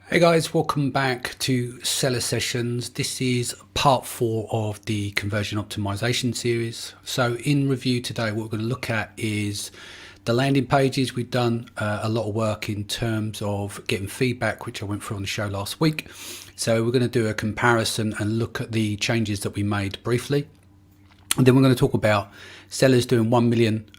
Hey guys, welcome back to Seller Sessions. This is part 4 of the conversion optimization series. So in review today, what we're going to look at is the landing pages. We've done a lot of work in terms of getting feedback, which I went through on the show last week. So we're going to do a comparison and look at the changes that we made briefly. And then we're going to talk about sellers doing $1 million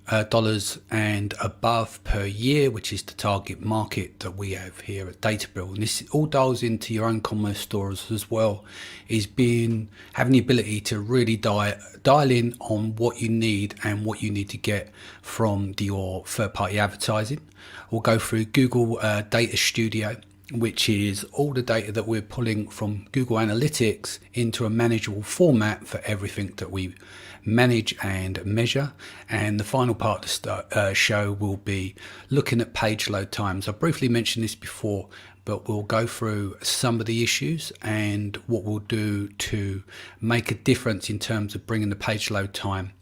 and above per year, which is the target market that we have here at DataBuild. And this all dials into your own commerce stores as well, is having the ability to really dial in on what you need and what you need to get from your third-party advertising. We'll go through Google Data Studio, which is all the data that we're pulling from Google Analytics into a manageable format for everything that we manage and measure. And the final part of the show will be looking at page load times. I briefly mentioned this before, but we'll go through some of the issues and what we'll do to make a difference in terms of bringing the page load time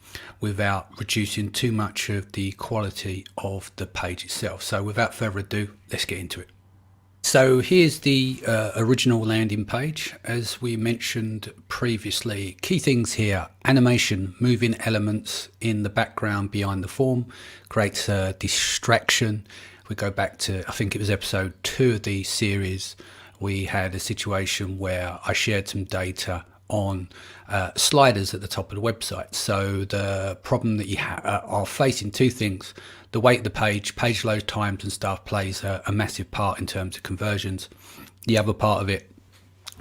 without reducing too much of the quality of the page itself. So without further ado, let's get into it. So here's the original landing page. As we mentioned previously, key things here: animation, moving elements in the background behind the form creates a distraction. We go back to, I think it was episode 2 of the series. We had a situation where I shared some data on sliders at the top of the website. So the problem that you are facing, two things: the weight of the page load times and stuff plays a massive part in terms of conversions. The other part of it,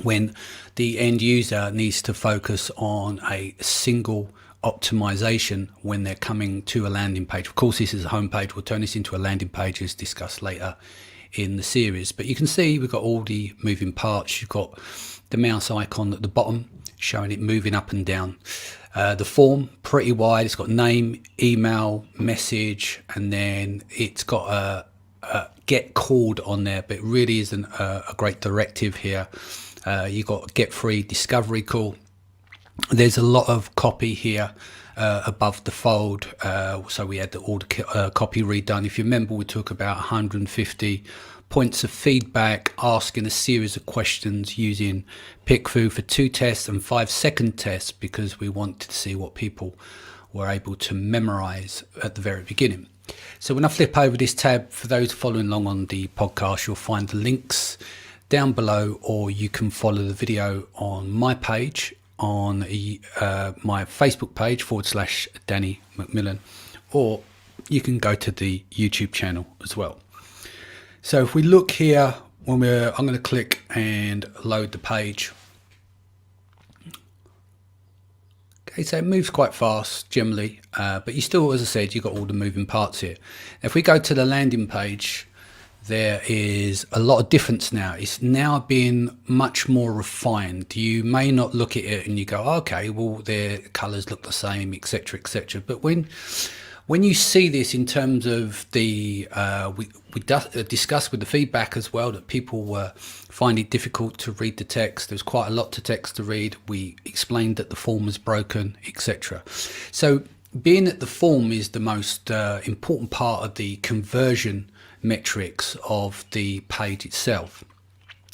when the end user needs to focus on a single optimization when they're coming to a landing page. Of course, this is a home page. We'll turn this into a landing page as discussed later in the series. But you can see we've got all the moving parts. You've got the mouse icon at the bottom showing it moving up and down. The form, pretty wide. It's got name, email, message, and then it's got a get called on there, but it really isn't a great directive here. You've got get free discovery call. There's a lot of copy here above the fold, so we had all the copy redone. If you remember, we took about 150 points of feedback, asking a series of questions using PickFu for 2 tests and 5-second tests, because we wanted to see what people were able to memorize at the very beginning. So when I flip over this tab, for those following along on the podcast, you'll find the links down below, or you can follow the video on my page, on my Facebook page / Danny McMillan, or you can go to the YouTube channel as well. So if we look here, I'm going to click and load the page. Okay, so it moves quite fast generally, but you still, as I said, you've got all the moving parts here. If we go to the landing page, there is a lot of difference now. It's now being much more refined. You may not look at it and you go, okay, well, their colors look the same, etc., etc. But when you see this in terms of the, we discussed with the feedback as well that people find it difficult to read the text. There's quite a lot to text to read. We explained that the form was broken, etc. So being that the form is the most important part of the conversion metrics of the page itself,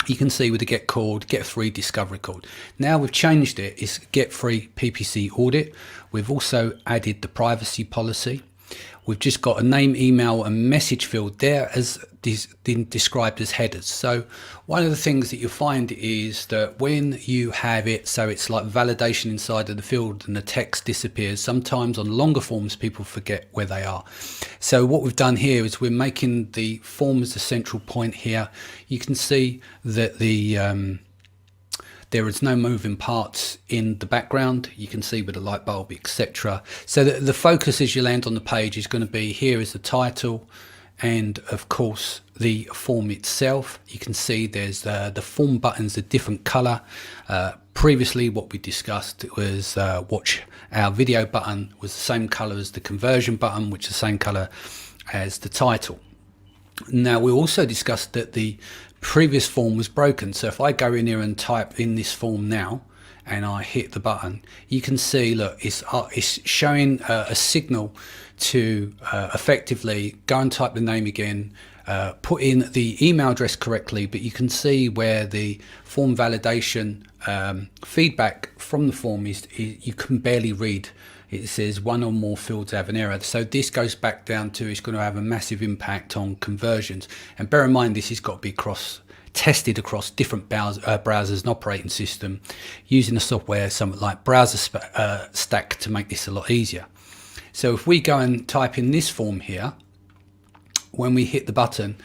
you can see with the get called, get free discovery called. Now we've changed it, it's get free PPC audit. We've also added the privacy policy. We've just got a name, email and message field there as been described as headers. So one of the things that you'll find is that when you have it, so it's like validation inside of the field and the text disappears, sometimes on longer forms people forget where they are. So what we've done here is we're making the form as the central point here. You can see that there is no moving parts in the background. You can see with the light bulb, etc. So the focus as you land on the page is going to be, here is the title, and of course the form itself. You can see there's the form buttons a different color. Previously what we discussed was watch our video button was the same color as the conversion button, which is the same color as the title. Now we also discussed that the previous form was broken. So if I go in here and type in this form now and I hit the button, you can see, look, it's showing a signal to effectively go and type the name again, put in the email address correctly, but you can see where the form validation feedback from the form is you can barely read. It says one or more fields have an error. So this goes back down to it's going to have a massive impact on conversions. And bear in mind, this has got to be tested across different browsers and operating system using a software something like Browser Stack to make this a lot easier. So if we go and type in this form here, when we hit the button,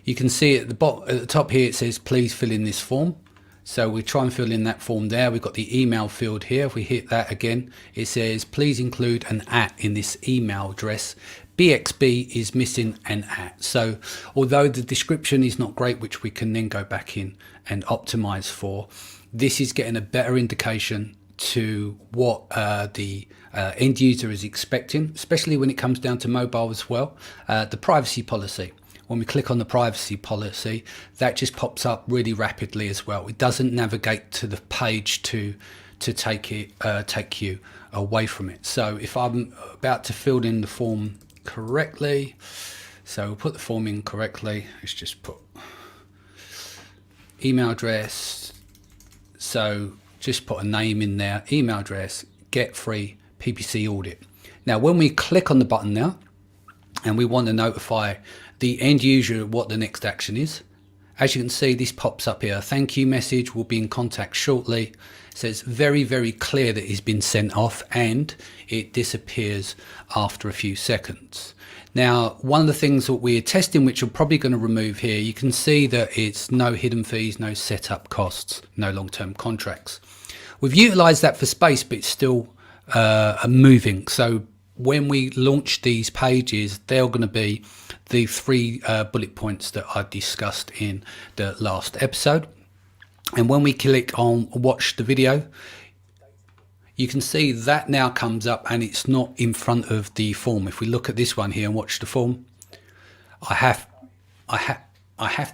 you can see at the top here it says please fill in this form. So we try and fill in that form there. We've got the email field here. If we hit that again, it says please include an @ in this email address. BXB is missing an @ So although the description is not great, which we can then go back in and optimize for, this is getting a better indication to what the end user is expecting, especially when it comes down to mobile as well. The privacy policy. When we click on the privacy policy, that just pops up really rapidly as well. It doesn't navigate to the page to take you away from it. So if I'm about to fill in the form correctly, so we'll put the form in correctly. Let's just put email address. So just put a name in there, email address, get free PPC audit. Now, when we click on the button now, and we want to notify the end user what the next action is, as you can see, this pops up here. Thank you message will be in contact shortly. So it's very, very clear that it's been sent off, and it disappears after a few seconds. Now, one of the things that we're testing, which we're probably going to remove here, you can see that it's no hidden fees, no setup costs, no long-term contracts. We've utilized that for space, but it's still moving. So when we launch these pages, they're going to be the 3 bullet points that I discussed in the last episode. And when we click on watch the video, you can see that now comes up and it's not in front of the form. If we look at this one here and watch the form, I have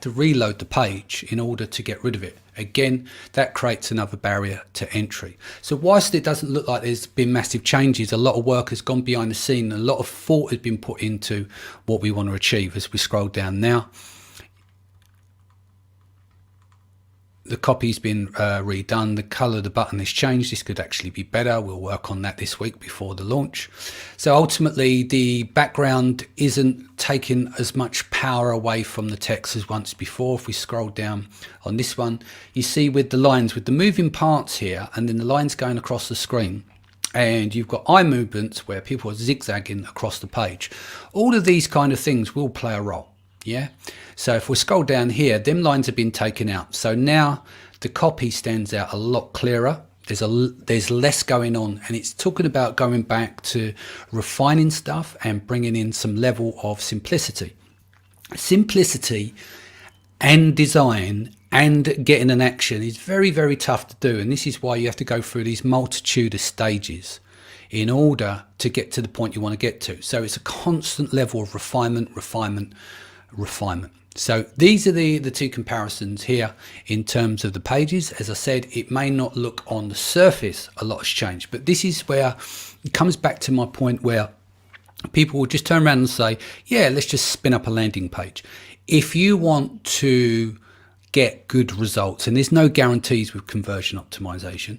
to reload the page in order to get rid of it. Again, that creates another barrier to entry. So whilst it doesn't look like there's been massive changes, a lot of work has gone behind the scene, a lot of thought has been put into what we want to achieve. As we scroll down now, the copy's been redone, the color of the button has changed. This could actually be better. We'll work on that this week before the launch. So ultimately the background isn't taking as much power away from the text as once before. If we scroll down on this one, you see with the lines, with the moving parts here, and then the lines going across the screen, and you've got eye movements where people are zigzagging across the page. All of these kind of things will play a role. Yeah, so if we scroll down here, them lines have been taken out. So now the copy stands out a lot clearer. There's less going on, and it's talking about going back to refining stuff and bringing in some level of simplicity. Simplicity and design and getting an action is very, very tough to do, and this is why you have to go through these multitude of stages in order to get to the point you want to get to. So it's a constant level of refinement. So these are the 2 comparisons here in terms of the pages. As I said, it may not look on the surface a lot has changed, but this is where it comes back to my point where people will just turn around and say, yeah, let's just spin up a landing page. If you want to get good results, and there's no guarantees with conversion optimization,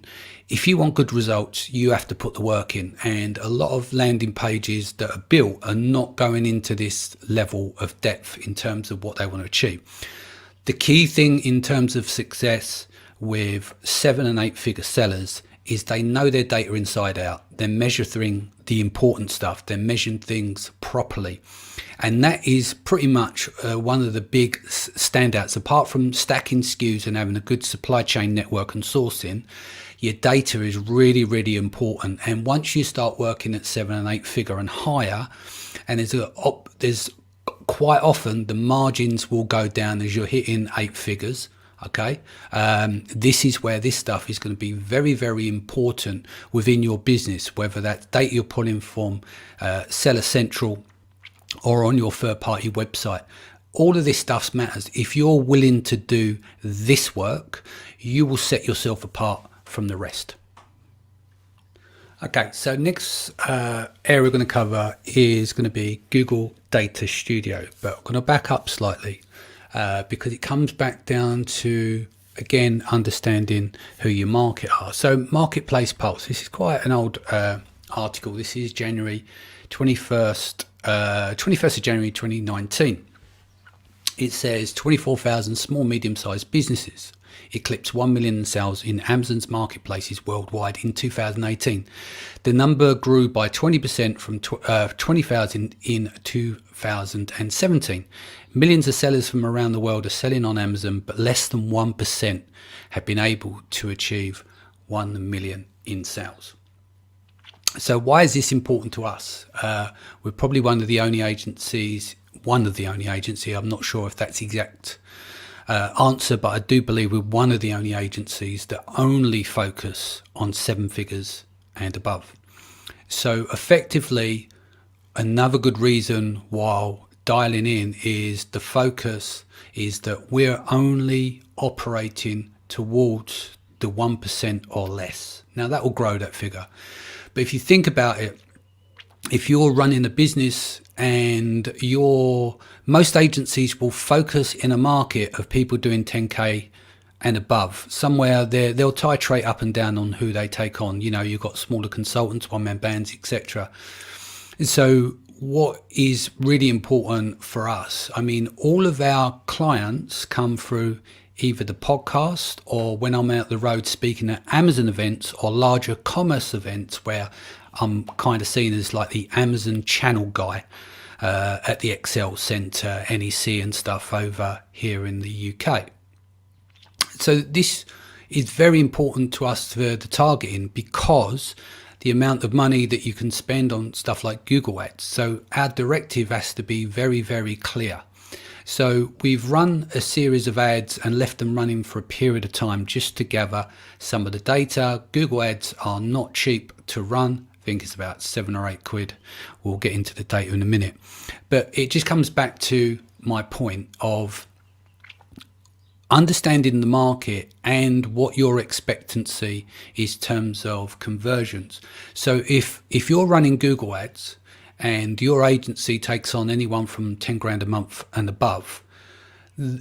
if you want good results, you have to put the work in, and a lot of landing pages that are built are not going into this level of depth in terms of what they want to achieve. The key thing in terms of success with 7 and 8 figure sellers is they know their data inside out. They're measuring the important stuff. They're measuring things properly. And that is pretty much one of the big standouts. Apart from stacking SKUs and having a good supply chain network and sourcing, your data is really, really important. And once you start working at 7 and 8 figure and higher, and there's quite often the margins will go down as you're hitting 8 figures. Okay, this is where this stuff is going to be very, very important within your business, whether that's data you're pulling from Seller Central or on your third-party website. All of this stuff matters. If you're willing to do this work, you will set yourself apart from the rest. Okay, so next area we're going to cover is going to be Google Data Studio, but I'm going to back up slightly because it comes back down to, again, understanding who your market are. So Marketplace Pulse, this is quite an old article. This is January 21st, 21st of January 2019. It says 24,000 small, medium-sized businesses eclipsed 1 million in sales in Amazon's marketplaces worldwide in 2018. The number grew by 20% from 20,000 in 2017. Millions of sellers from around the world are selling on Amazon, but less than 1% have been able to achieve 1 million in sales. So why is this important to us? We're probably one of the only agencies, I'm not sure if that's the exact answer, but I do believe we're one of the only agencies that only focus on 7 figures and above. So effectively, another good reason while dialing in is the focus is that we're only operating towards the 1% or less. Now that will grow that figure. But if you think about it, if you're running a business and most agencies will focus in a market of people doing 10K and above, somewhere they'll titrate up and down on who they take on. You know, you've got smaller consultants, one-man bands, etc. So what is really important for us, I mean, all of our clients come through either the podcast or when I'm out the road speaking at Amazon events or larger commerce events where I'm kind of seen as like the Amazon channel guy at the Excel Centre, NEC and stuff over here in the UK. So this is very important to us for the targeting because the amount of money that you can spend on stuff like Google Ads. So our directive has to be very, very clear. So we've run a series of ads and left them running for a period of time just to gather some of the data. Google Ads are not cheap to run. I think it's about 7 or 8 quid. We'll get into the data in a minute. But it just comes back to my point of understanding the market and what your expectancy is in terms of conversions. So if you're running Google Ads and your agency takes on anyone from 10 grand a month and above,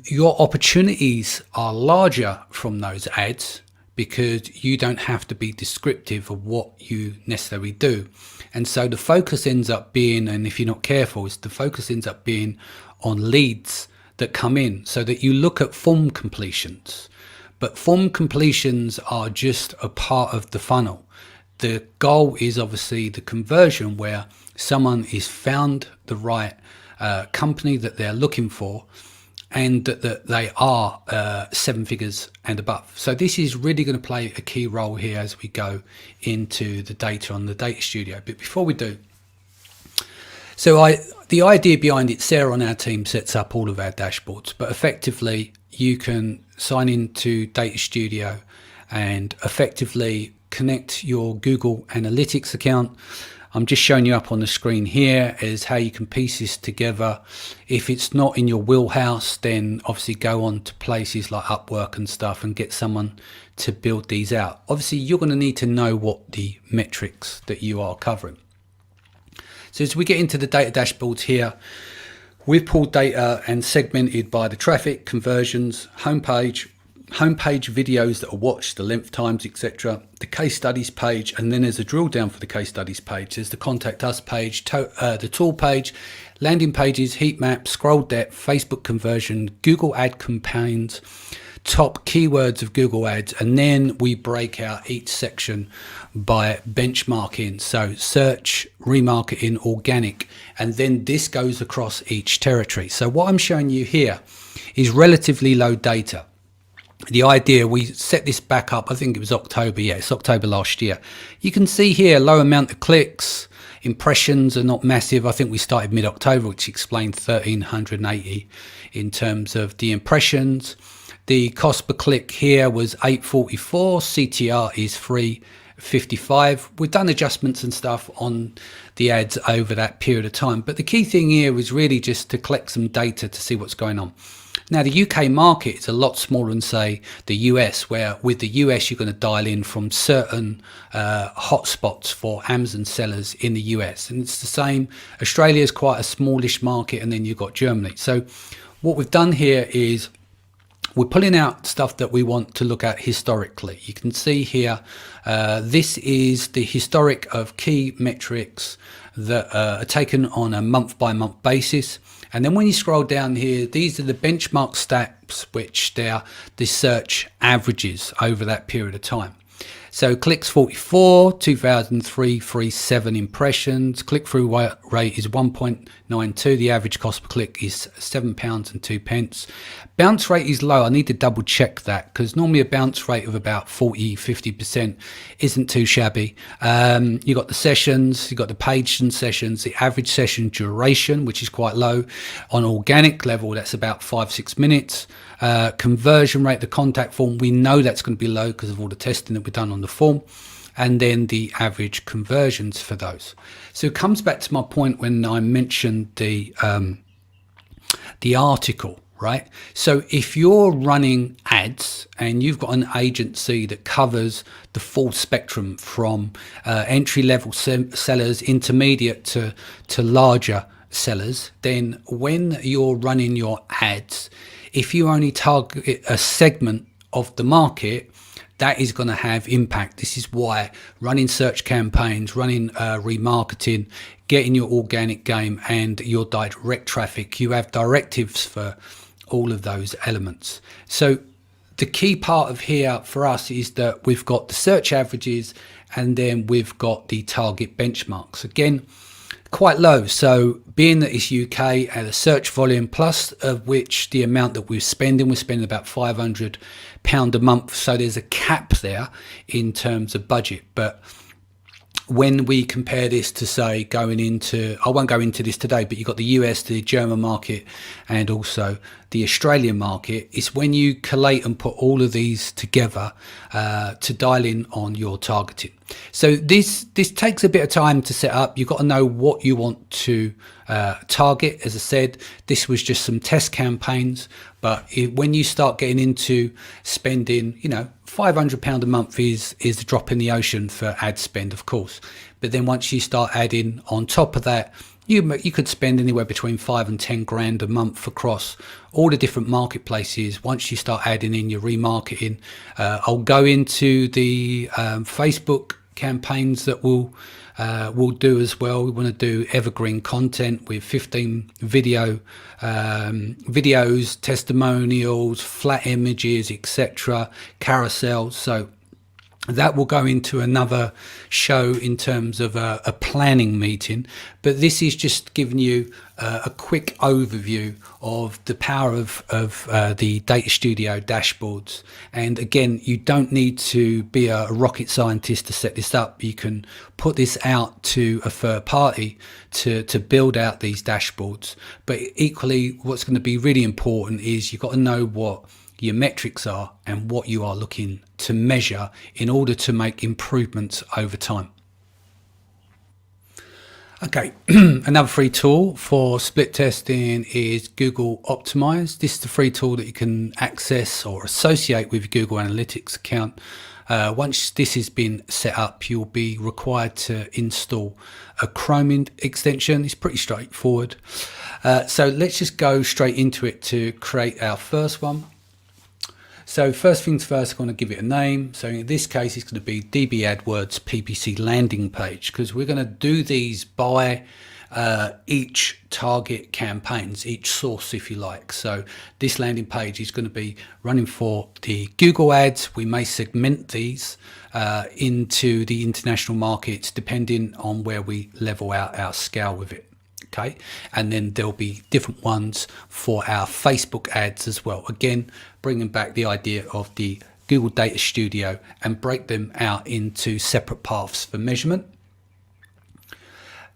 your opportunities are larger from those ads because you don't have to be descriptive of what you necessarily do. And so the focus ends up being, and if you're not careful, the focus ends up being on leads that come in, so that you look at form completions. But form completions are just a part of the funnel. The goal is obviously the conversion where someone is found the right company that they're looking for and that they are 7 figures and above. So this is really going to play a key role here as we go into the data on the Data Studio. But before we do, the idea behind it, Sarah on our team sets up all of our dashboards, but effectively you can sign into Data Studio and effectively connect your Google Analytics account. I'm just showing you up on the screen here is how you can piece this together. If it's not in your wheelhouse, then obviously go on to places like Upwork and stuff and get someone to build these out. Obviously, you're going to need to know what the metrics that you are covering. So as we get into the data dashboards here, we've pulled data and segmented by the traffic, conversions, homepage videos that are watched, the length times, etc., the case studies page, and then there's a drill down for the case studies page. There's the contact us page, the tool page, landing pages, heat map, scroll depth, Facebook conversion, Google ad campaigns, top keywords of Google ads, and then we break out each section by benchmarking, so search, remarketing, organic, and then this goes across each territory. So what I'm showing you here is relatively low data. The idea, we set this back up, I think it was October, it's October last year. You can see here low amount of clicks, impressions are not massive. I think we started mid-October, which explained 1,380 in terms of the impressions. The cost per click here was $8.44, CTR is $3.55. We've done adjustments and stuff on the ads over that period of time, but the key thing here was really just to collect some data to see what's going on. Now, the UK market is a lot smaller than, say, the US, where with the US, you're going to dial in from certain hotspots for Amazon sellers in the US. And it's the same. Australia is quite a smallish market, and then you've got Germany. So what we've done here is we're pulling out stuff that we want to look at historically. You can see here, this is the historic of key metrics that are taken on a month-by-month basis. And then when you scroll down here, these are the benchmark stats, which they're the search averages over that period of time. So clicks 44, 2,337 impressions, click-through rate is 1.92, the average cost per click is £7.02. Bounce rate is low. I need to double check that, because normally a bounce rate of about 40-50% isn't too shabby. You got the sessions, you got the page and sessions, the average session duration, which is quite low. On organic level, that's about 5-6 minutes. Conversion rate, the contact form, we know that's going to be low because of all the testing that we've done on the form, and then the average conversions for those. So it comes back to my point when I mentioned the article, right? So if you're running ads and you've got an agency that covers the full spectrum from entry-level sellers, intermediate to larger sellers, then when you're running your ads, if you only target a segment of the market, that is going to have impact. This is why running search campaigns, running remarketing, getting your organic game and your direct traffic, you have directives for all of those elements. So the key part of here for us is that we've got the search averages, and then we've got the target benchmarks. Again, quite low. So being that it's UK and a search volume plus of which the amount that we're spending about £500 a month. So there's a cap there in terms of budget. But when we compare this to, say, going into, I won't go into this today, but you've got the US, the German market, and also the Australian market, it's when you collate and put all of these together to dial in on your targeting. So this takes a bit of time to set up. You've got to know what you want to target. As I said, this was just some test campaigns, but when you start getting into spending, £500 a month is a drop in the ocean for ad spend, of course. But then once you start adding on top of that, you could spend anywhere between 5 and 10 grand a month across all the different marketplaces. Once you start adding in your remarketing, I'll go into the Facebook campaigns that we'll do as well. We want to do evergreen content with 15 videos, testimonials, flat images, etc., carousels. So that will go into another show in terms of a planning meeting, but this is just giving you a quick overview of the power of the Data Studio dashboards. And again, you don't need to be a rocket scientist to set this up. You can put this out to a third party to build out these dashboards. But equally, what's going to be really important is you've got to know what your metrics are and what you are looking to measure in order to make improvements over time. Okay, another free tool for split testing is Google Optimize. This is the free tool that you can access or associate with your Google Analytics account. Once this has been set up, you'll be required to install a Chrome extension. It's pretty straightforward. So let's just go straight into it to create our first one. So first things first, I'm going to give it a name. So in this case, it's going to be DB AdWords PPC landing page, because we're going to do these by each target campaigns, each source, if you like. So this landing page is going to be running for the Google ads. We may segment these into the international markets depending on where we level out our scale with it. Okay, and then there'll be different ones for our Facebook ads as well. Again, bringing back the idea of the Google Data Studio and break them out into separate paths for measurement.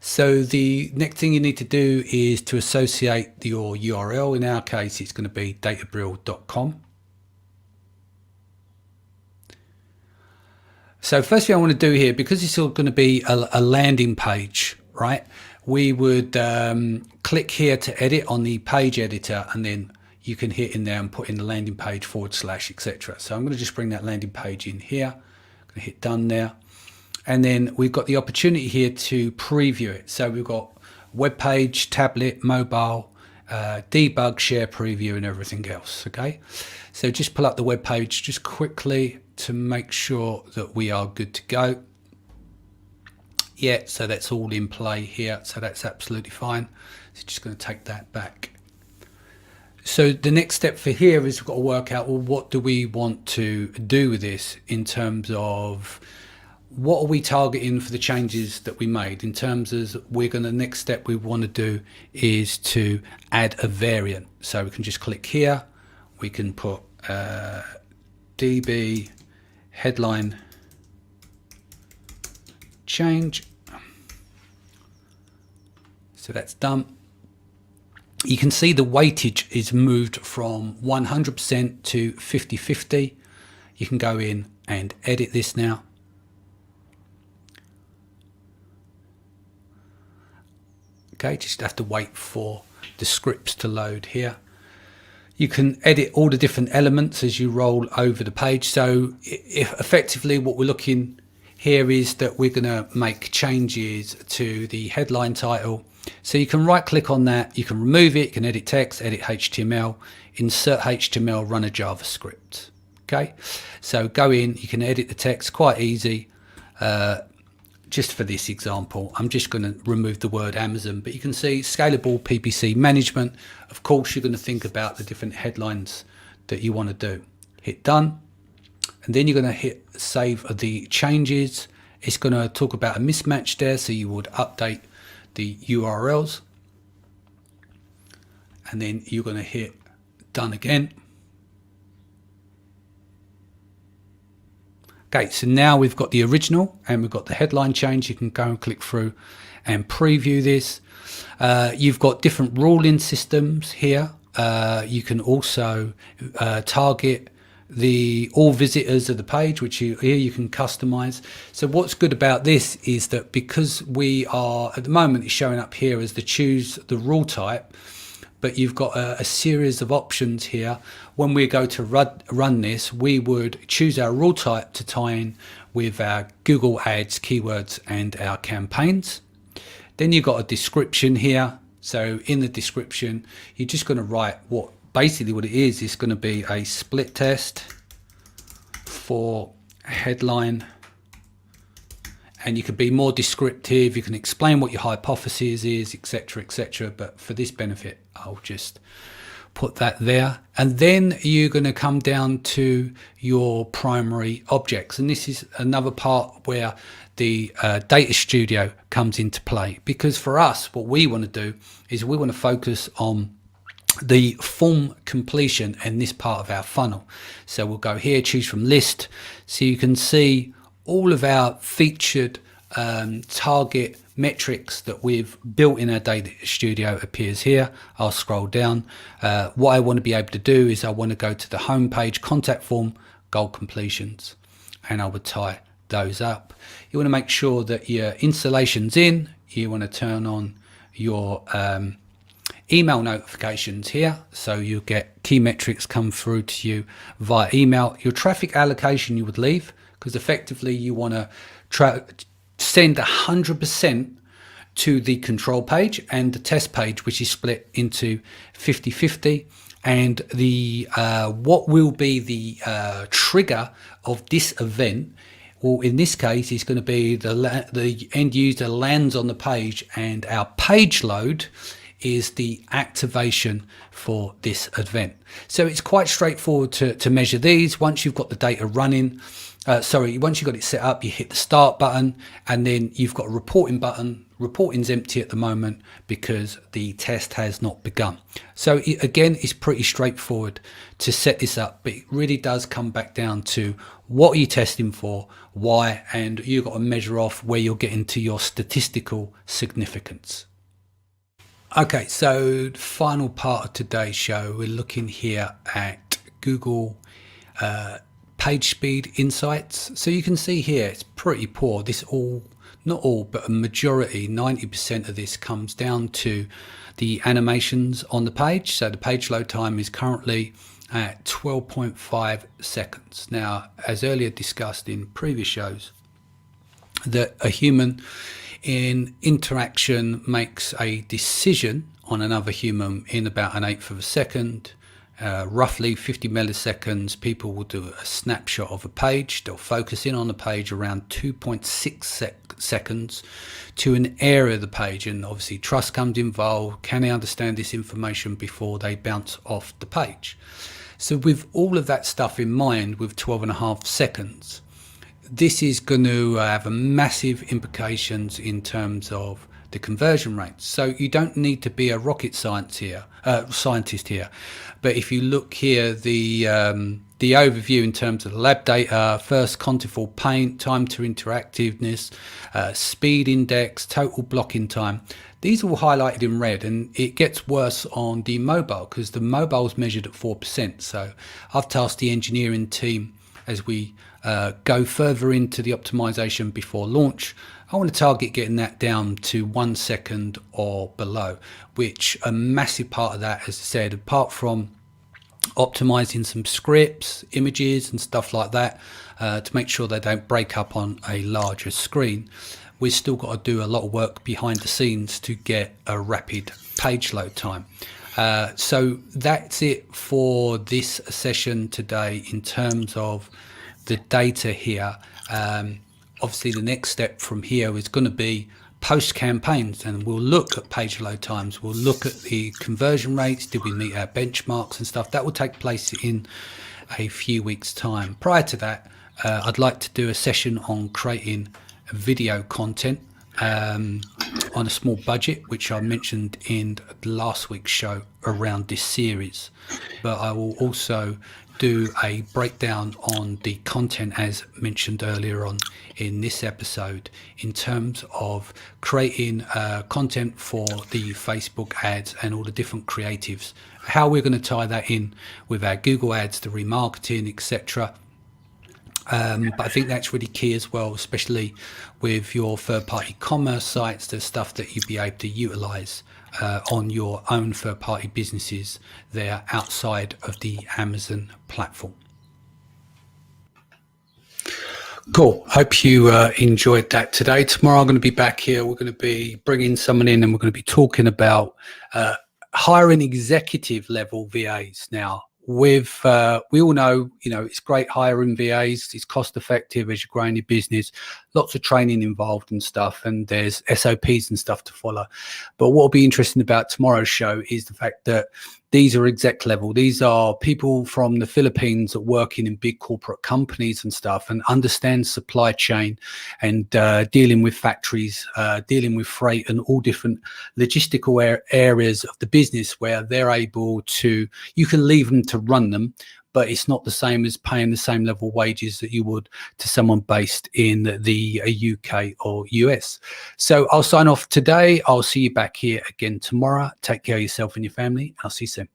So the next thing you need to do is to associate your URL. In our case, it's going to be databrill.com. So first thing I want to do here, because it's all going to be a landing page, right? We would click here to edit on the page editor, and then you can hit in there and put in the landing page / etc. So I'm going to just bring that landing page in here. I'm going to hit done there. And then we've got the opportunity here to preview it. So we've got web page, tablet, mobile, debug, share, preview, and everything else. Okay, so just pull up the web page just quickly to make sure that we are good to go. Yeah, so that's all in play here, so that's absolutely fine. So just going to take that back. So the next step for here is we've got to work out, well, what do we want to do with this in terms of what are we targeting for the changes that we made. In terms of the next step we want to do is to add a variant. So we can just click here, we can put DB headline change. So that's done. You can see the weightage is moved from 100% to 50-50. You can go in and edit this now. Okay, just have to wait for the scripts to load here. You can edit all the different elements as you roll over the page. So effectively what we're looking here is that we're going to make changes to the headline title. So you can right click on that, you can remove it, you can edit text, edit HTML, insert HTML, run a JavaScript. Okay, so go in, you can edit the text, quite easy. Just for this example, I'm just going to remove the word Amazon, but you can see scalable PPC management. Of course, you're going to think about the different headlines that you want to do. Hit done, and then you're going to hit save the changes. It's going to talk about a mismatch there, so you would update the URLs, and then you're going to hit done again. Okay, so now we've got the original and we've got the headline change. You can go and click through and preview this. You've got different ruling systems here. You can also target all visitors of the page, which here you can customize. So what's good about this is that because we are at the moment, it's showing up here as choose the rule type, but you've got a series of options here. When we go to run this, we would choose our rule type to tie in with our Google Ads keywords and our campaigns. Then you've got a description here. So in the description, you're just going to write basically what it is. It's going to be a split test for headline, and you can be more descriptive. You can explain what your hypothesis is, etc., etc. But for this benefit, I'll just put that there. And then you're going to come down to your primary objects, and this is another part where the data studio comes into play, because for us, what we want to do is we want to focus on the form completion and this part of our funnel. So we'll go here, choose from list, so you can see all of our featured target metrics that we've built in our data studio appears here. I'll scroll down. What I want to be able to do is I want to go to the home page, contact form, goal completions, and I would tie those up. You want to make sure that your installation's in. You want to turn on your email notifications here, so you'll get key metrics come through to you via email. Your traffic allocation you would leave, because effectively you want to send 100% to the control page and the test page, which is split into 50-50. And the what will be the trigger of this event, well, in this case, it's going to be the end user lands on the page, and our page load is the activation for this event. So it's quite straightforward to measure these. Once you've got the data running, once you've got it set up, you hit the start button, and then you've got a reporting button. Reporting's empty at the moment because the test has not begun. So again, it's pretty straightforward to set this up, but it really does come back down to what are you testing for, why, and you've got to measure off where you're getting to your statistical significance. Okay, so the final part of today's show, we're looking here at Google page speed insights. So you can see here it's pretty poor. This all not all, but a majority, 90% of this comes down to the animations on the page. So the page load time is currently at 12.5 seconds. Now, as earlier discussed in previous shows, that a human in interaction makes a decision on another human in about an eighth of a second. Roughly 50 milliseconds, people will do a snapshot of a page. They'll focus in on the page around 2.6 seconds to an area of the page, and obviously trust comes involved. Can they understand this information before they bounce off the page? So with all of that stuff in mind, with 12.5 seconds, this is going to have a massive implications in terms of the conversion rates. So you don't need to be a rocket scientist here, but if you look here, the overview in terms of the lab data, first contentful paint, time to interactiveness, speed index, total blocking time, these are all highlighted in red, and it gets worse on the mobile because the mobile is measured at 4%. So I've tasked the engineering team, as we go further into the optimization before launch, I want to target getting that down to 1 second or below, which a massive part of that, as I said, apart from optimizing some scripts, images and stuff like that, to make sure they don't break up on a larger screen, we've still got to do a lot of work behind the scenes to get a rapid page load time. So that's it for this session today in terms of the data here. Obviously the next step from here is going to be post campaigns, and we'll look at page load times, we'll look at the conversion rates, did we meet our benchmarks and stuff. That will take place in a few weeks time. Prior to that, I'd like to do a session on creating video content on a small budget, which I mentioned in last week's show around this series, but I will also do a breakdown on the content as mentioned earlier on in this episode in terms of creating content for the Facebook ads and all the different creatives, how we're going to tie that in with our Google ads, the remarketing, etc. But I think that's really key as well, especially with your third-party commerce sites, the stuff that you'd be able to utilize on your own third-party businesses there outside of the Amazon platform. Cool. Hope you enjoyed that today. Tomorrow I'm going to be back here. We're going to be bringing someone in and we're going to be talking about hiring executive level VAs. Now, with we all know, it's great hiring VAs. It's cost effective as you're growing your business. Lots of training involved and stuff, and there's SOPs and stuff to follow. But what will be interesting about tomorrow's show is the fact that these are exec level. These are people from the Philippines that working in big corporate companies and stuff and understand supply chain and dealing with factories, dealing with freight and all different logistical areas of the business where they're able to, you can leave them to run them, but it's not the same as paying the same level wages that you would to someone based in the UK or US. So I'll sign off today. I'll see you back here again tomorrow. Take care of yourself and your family. I'll see you soon.